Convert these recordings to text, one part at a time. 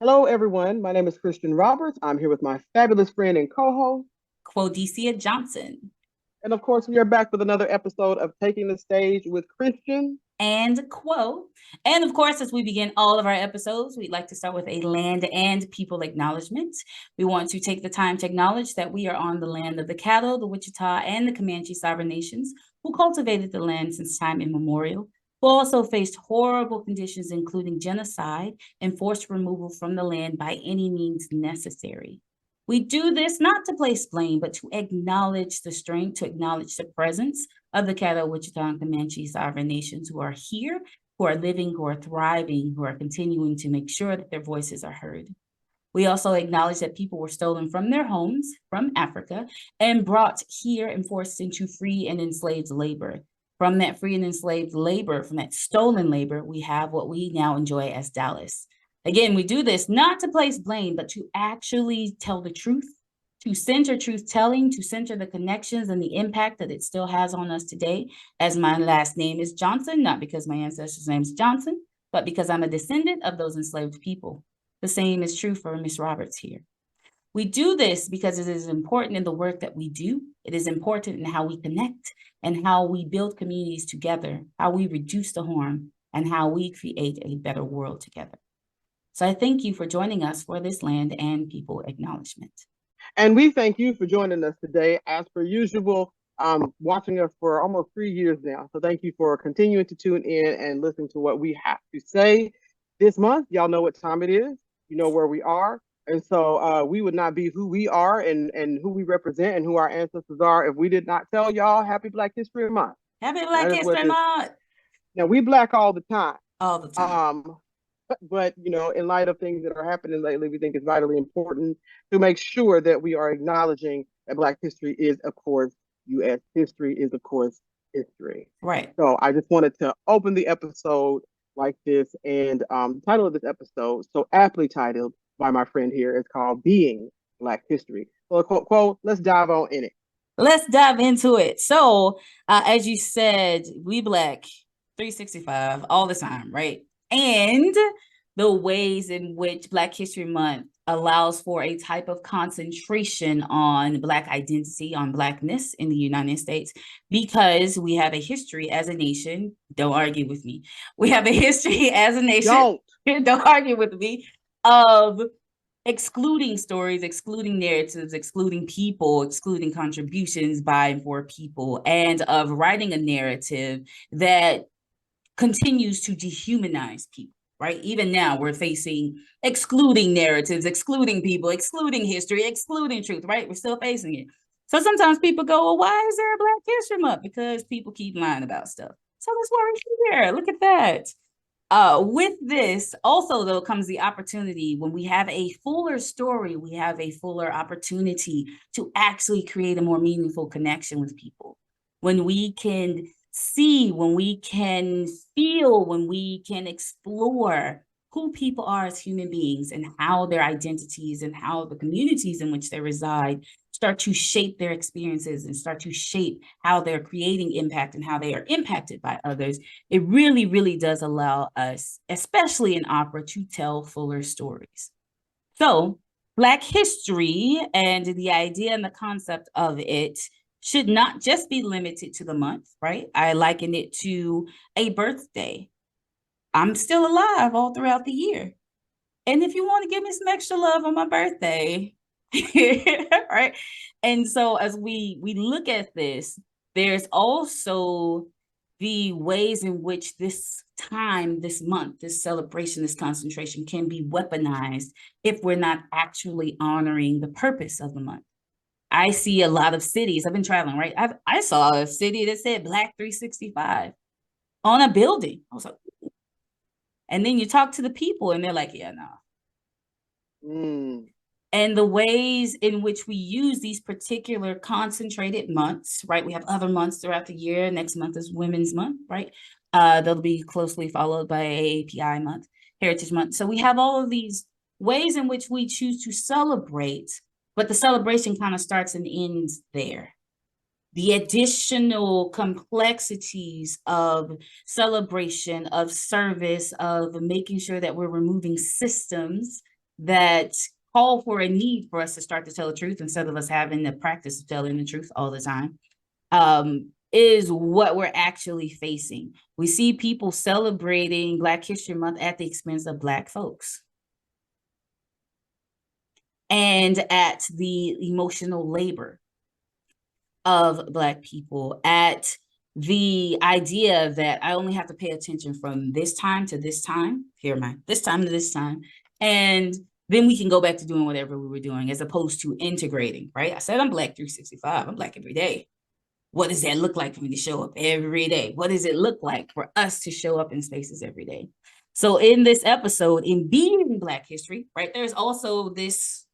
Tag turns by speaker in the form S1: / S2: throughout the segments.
S1: Hello, everyone. My name is Christian Roberts. I'm here with my fabulous friend and co-host.
S2: Quodicia Johnson.
S1: And of course, we are back with another episode of Taking the Stage with Christian.
S2: And Quo. And of course, as we begin all of our episodes, we'd like to start with a land and people acknowledgement. We want to take the time to acknowledge that we are on the land of the Caddo, the Wichita, and the Comanche sovereign nations who cultivated the land since time immemorial, who also faced horrible conditions, including genocide and forced removal from the land by any means necessary. We do this not to place blame, but to acknowledge the strength, to acknowledge the presence of the Caddo, Wichita, and Comanche sovereign nations who are here, who are living, who are thriving, who are continuing to make sure that their voices are heard. We also acknowledge that people were stolen from their homes from Africa and brought here and forced into free and enslaved labor. From that free and enslaved labor, from that stolen labor, we have what we now enjoy as Dallas. Again, we do this not to place blame, but to actually tell the truth, to center truth telling, to center the connections and the impact that it still has on us today. As my last name is Johnson, not because my ancestors' name is Johnson, but because I'm a descendant of those enslaved people. The same is true for Miss Roberts here. We do this because it is important in the work that we do. It is important in how we connect and how we build communities together, how we reduce the harm, and how we create a better world together. So I thank you for joining us for this land and people acknowledgement.
S1: And we thank you for joining us today. As per usual, watching us for almost 3 years now. So thank you for continuing to tune in and listen to what we have to say. This month, y'all know what time it is. You know where we are. And so we would not be who we are and who we represent and who our ancestors are if we did not tell y'all Happy Black History Month.
S2: Happy
S1: That
S2: Black
S1: is what
S2: History
S1: this.
S2: Month!
S1: Now we black all the time.
S2: All the time.
S1: But in light of things that are happening lately, we think it's vitally important to make sure that we are acknowledging that Black history is, of course, U.S. history is, of course, history.
S2: Right.
S1: So I just wanted to open the episode like this, and the title of this episode, so aptly titled by my friend here, is called "Being Black History." So, quote, let's dive on in it.
S2: Let's dive into it. So, as you said, we Black 365 all the time, right? And the ways in which Black History Month allows for a type of concentration on Black identity, on Blackness in the United States, because we have a history as a nation. Don't argue with me. We have a history as a nation. Don't argue with me. Of excluding stories, excluding narratives, excluding people, excluding contributions by and for people, and of writing a narrative that continues to dehumanize people, right? Even now, we're facing excluding narratives, excluding people, excluding history, excluding truth, right? We're still facing it. So sometimes people go, well, why is there a Black History Month? Because people keep lying about stuff. So that's why we're here. Look at that. With this, also, though, comes the opportunity when we have a fuller story, we have a fuller opportunity to actually create a more meaningful connection with people. When we can see, when we can feel, when we can explore who people are as human beings and how their identities and how the communities in which they reside start to shape their experiences and start to shape how they're creating impact and how they are impacted by others, it really, really does allow us, especially in opera, to tell fuller stories. So Black history and the idea and the concept of it should not just be limited to the month, right? I liken it to a birthday. I'm still alive all throughout the year. And if you want to give me some extra love on my birthday, right? And so as we look at this, there's also the ways in which this time, this month, this celebration, this concentration can be weaponized if we're not actually honoring the purpose of the month. I see a lot of cities. I've been traveling, right? I saw a city that said Black 365 on a building. I was like, and then you talk to the people and they're like, yeah, no. And the ways in which we use these particular concentrated months, right? We have other months throughout the year. Next month is Women's Month, right? They'll be closely followed by AAPI Month, Heritage Month. So we have all of these ways in which we choose to celebrate, but the celebration kind of starts and ends there. The additional complexities of celebration, of service, of making sure that we're removing systems that call for a need for us to start to tell the truth instead of us having the practice of telling the truth all the time, is what we're actually facing. We see people celebrating Black History Month at the expense of Black folks and at the emotional labor of Black people, at the idea that I only have to pay attention from this time to this time, here am I, this time to this time, and then we can go back to doing whatever we were doing, as opposed to integrating, right? I said I'm Black 365, I'm Black every day. What does that look like for me to show up every day? What does it look like for us to show up in spaces every day? So in this episode, in being Black history, right, there's also this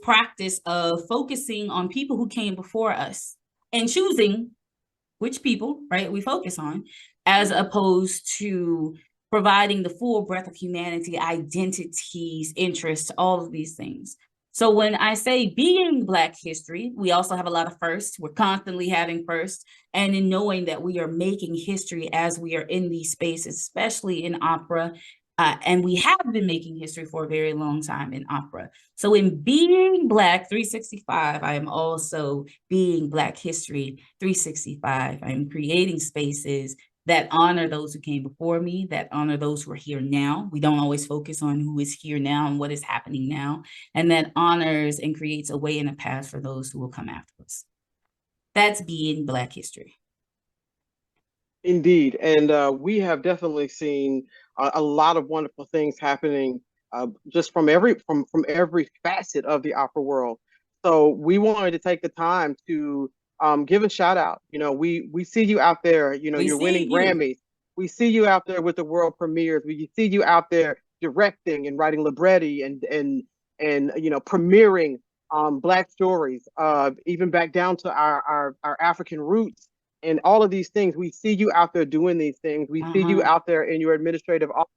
S2: practice of focusing on people who came before us and choosing which people, right, we focus on, as opposed to providing the full breadth of humanity, identities, interests, all of these things. So when I say being Black history, we also have a lot of firsts. We're constantly having firsts, and in knowing that we are making history as we are in these spaces, especially in opera. And we have been making history for a very long time in opera. So in being Black 365, I am also being Black history 365. I'm creating spaces that honor those who came before me, that honor those who are here now. We don't always focus on who is here now and what is happening now, and that honors and creates a way and a path for those who will come after us. That's being Black history.
S1: Indeed, and we have definitely seen a lot of wonderful things happening just from every facet of the opera world. So we wanted to take the time to give a shout out. You know, we see you out there. You know, you're winning Grammys. We see you out there with the world premieres. We see you out there directing and writing libretti and you know, premiering Black stories, even back down to our African roots and all of these things. We see you out there doing these things. We see you out there in your administrative office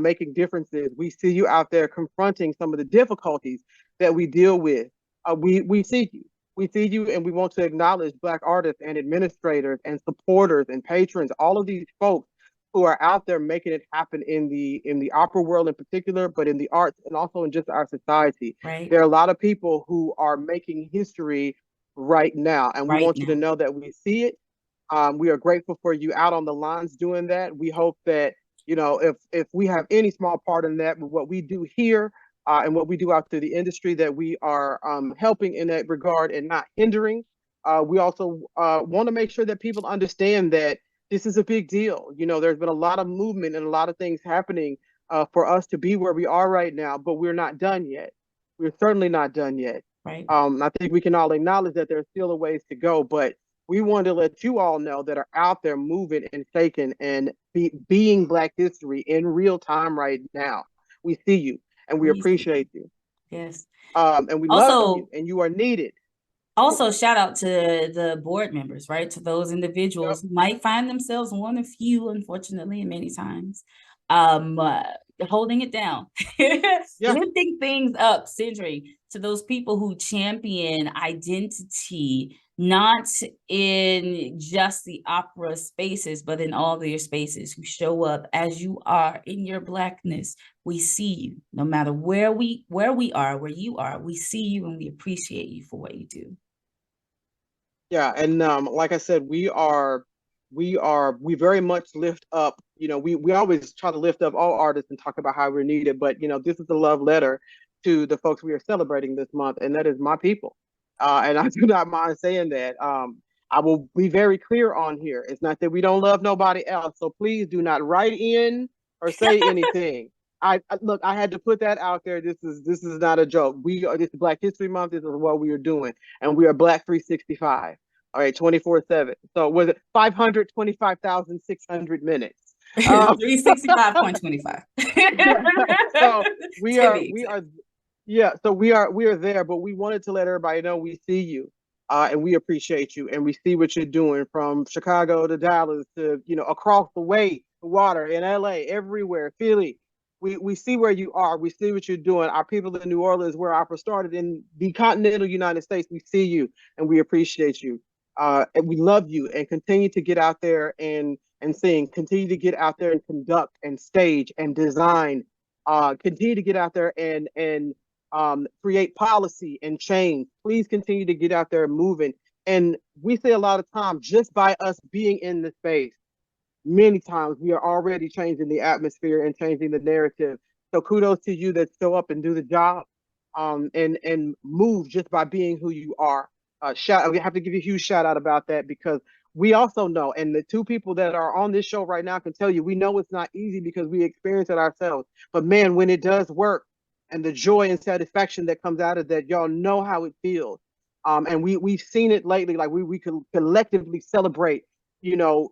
S1: making differences. We see you out there confronting some of the difficulties that we deal with. We see you. We see you, and we want to acknowledge Black artists and administrators and supporters and patrons, all of these folks who are out there making it happen in the opera world in particular, but in the arts and also in just our society.
S2: Right.
S1: There are a lot of people who are making history right now, and we want you to know that we see it. We are grateful for you out on the lines doing that. We hope that, you know, if we have any small part in that with what we do here and what we do out through the industry, that we are helping in that regard and not hindering. We also want to make sure that people understand that this is a big deal. You know, there's been a lot of movement and a lot of things happening for us to be where we are right now, but we're not done yet. We're certainly not done yet.
S2: Right.
S1: I think we can all acknowledge that there's still a ways to go, but we wanted to let you all know that are out there moving and shaking and being Black history in real time right now. We see you and we appreciate you.
S2: Yes.
S1: And we love you, and you are needed.
S2: Also, shout out to the board members, right? To those individuals who might find themselves one of few, unfortunately, and many times, holding it down, lifting things up, centering to those people who champion identity, not in just the opera spaces, but in all their spaces, who show up as you are in your Blackness. We see you, no matter where you are, we see you and we appreciate you for what you do.
S1: Yeah, and like I said, we very much lift up, you know, we always try to lift up all artists and talk about how we're needed, but you know, this is a love letter to the folks we are celebrating this month, and that is my people. And I do not mind saying that. I will be very clear on here. It's not that we don't love nobody else, so please do not write in or say anything. Look, I had to put that out there. This is not a joke. This is Black History Month. This is what we are doing, and we are Black 365. All right, 24/7. So was it 525,600 minutes?
S2: 365.25.
S1: So we are yeah. So we are there, but we wanted to let everybody know we see you. And we appreciate you, and we see what you're doing from Chicago to Dallas to, you know, across the way, the water in LA, everywhere, Philly. We see where you are. We see what you're doing. Our people in New Orleans, where opera started in the continental United States, we see you and we appreciate you. And we love you, and continue to get out there and sing. Continue to get out there and conduct and stage and design Continue to get out there and create policy and change. Please continue to get out there and moving. And we say a lot of times, just by us being in the space, many times we are already changing the atmosphere and changing the narrative. So kudos to you that show up and do the job, and move just by being who you are. We have to give you a huge shout out about that, because we also know, and the two people that are on this show right now can tell you, we know it's not easy because we experience it ourselves. But man, when it does work, and the joy and satisfaction that comes out of that, y'all know how it feels. And we've seen it lately. Like we can collectively celebrate, you know,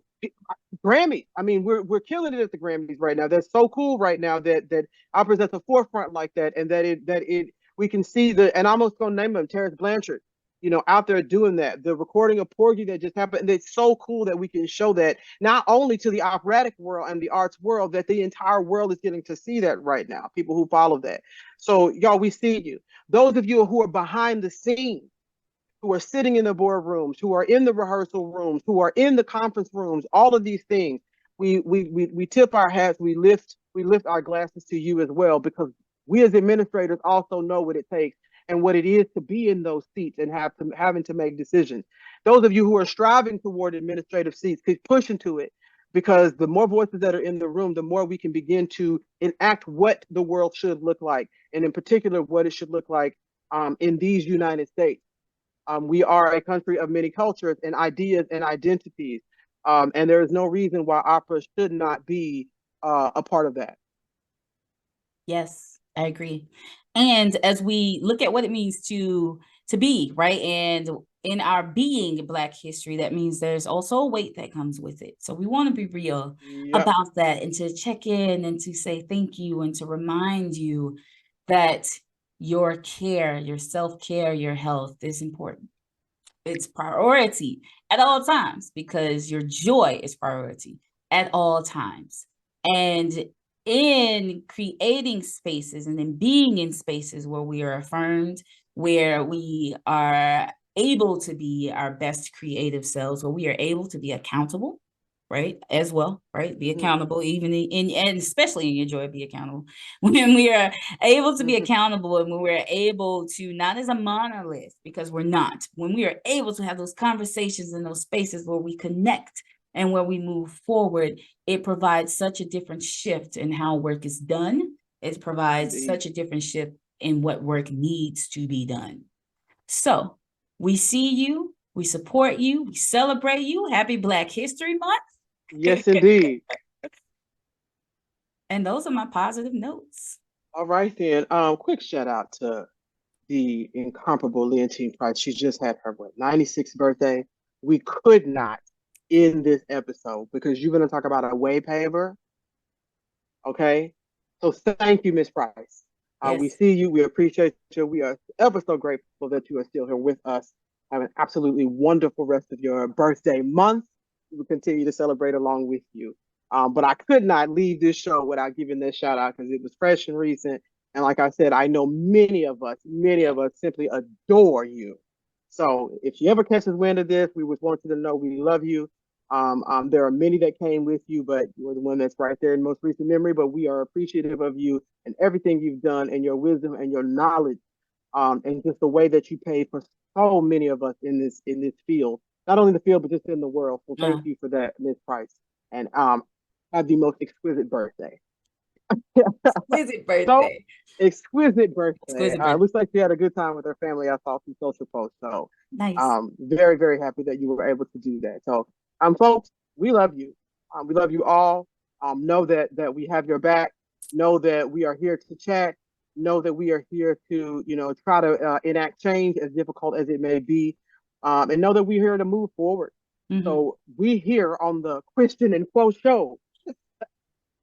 S1: Grammys. I mean, we're killing it at the Grammys right now. That's so cool right now that opera's at the forefront like that, and that it we can see and I'm almost gonna name them, Terrence Blanchard, out there doing that. The recording of Porgy that just happened. And it's so cool that we can show that not only to the operatic world and the arts world, that the entire world is getting to see that right now. People who follow that. So y'all, we see you. Those of you who are behind the scenes, who are sitting in the boardrooms, who are in the rehearsal rooms, who are in the conference rooms, all of these things, we tip our hats, we lift our glasses to you as well, because we as administrators also know what it takes and what it is to be in those seats and having to make decisions. Those of you who are striving toward administrative seats, keep pushing to it, because the more voices that are in the room, the more we can begin to enact what the world should look like, and in particular, what it should look like in these United States. We are a country of many cultures and ideas and identities, and there is no reason why opera should not be a part of that.
S2: Yes, I agree. And as we look at what it means to be, right, and in our being Black history, that means there's also a weight that comes with it. So we want to be real about that, and to check in and to say thank you, and to remind you that your care, your self-care, your health is important. It's priority at all times, because your joy is priority at all times. And in creating spaces and in being in spaces where we are affirmed, where we are able to be our best creative selves, where we are able to be accountable, right, as well, right, be accountable, even in and especially in your joy, be accountable. When we are able to be accountable, and when we're able to, not as a monolith, because we're not, when we are able to have those conversations in those spaces where we connect and where we move forward, it provides such a different shift in how work is done. It provides such a different shift in what work needs to be done. So we see you, we support you, we celebrate you. Happy Black History Month.
S1: Yes, indeed.
S2: And those are my positive notes.
S1: All right, then. Quick shout out to the incomparable Leontine Price. She just had her 96th birthday. We could not end this episode because you're going to talk about a way paver. Okay, so thank you, Miss Price. Yes. We see you. We appreciate you. We are ever so grateful that you are still here with us. Have an absolutely wonderful rest of your birthday month. We will continue to celebrate along with you. But I could not leave this show without giving this shout out, because it was fresh and recent. And like I said, I know many of us simply adore you. So if you ever catch us wind of this, we would want you to know we love you. There are many that came with you, but you're the one that's right there in most recent memory. But we are appreciative of you and everything you've done, and your wisdom and your knowledge, and just the way that you paid for so many of us in this field, not only the field, but just in the world. So thank you for that, Ms. Price. And have the most exquisite birthday.
S2: Exquisite birthday.
S1: So, exquisite birthday. Looks like you had a good time with her family. I saw some social posts. So
S2: nice.
S1: Very, very happy that you were able to do that. So folks, we love you. We love you all. Know that we have your back. Know that we are here to chat. Know that we are here to, try to enact change, as difficult as it may be. And know that we're here to move forward. So we here on the Kristian and Quo show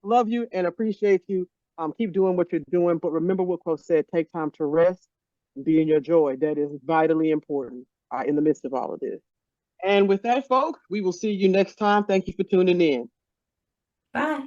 S1: love you and appreciate you. Keep doing what you're doing, but remember what Quo said: take time to rest and be in your joy. That is vitally important in the midst of all of this. And with that, folks, we will see you next time. Thank you for tuning in.
S2: Bye.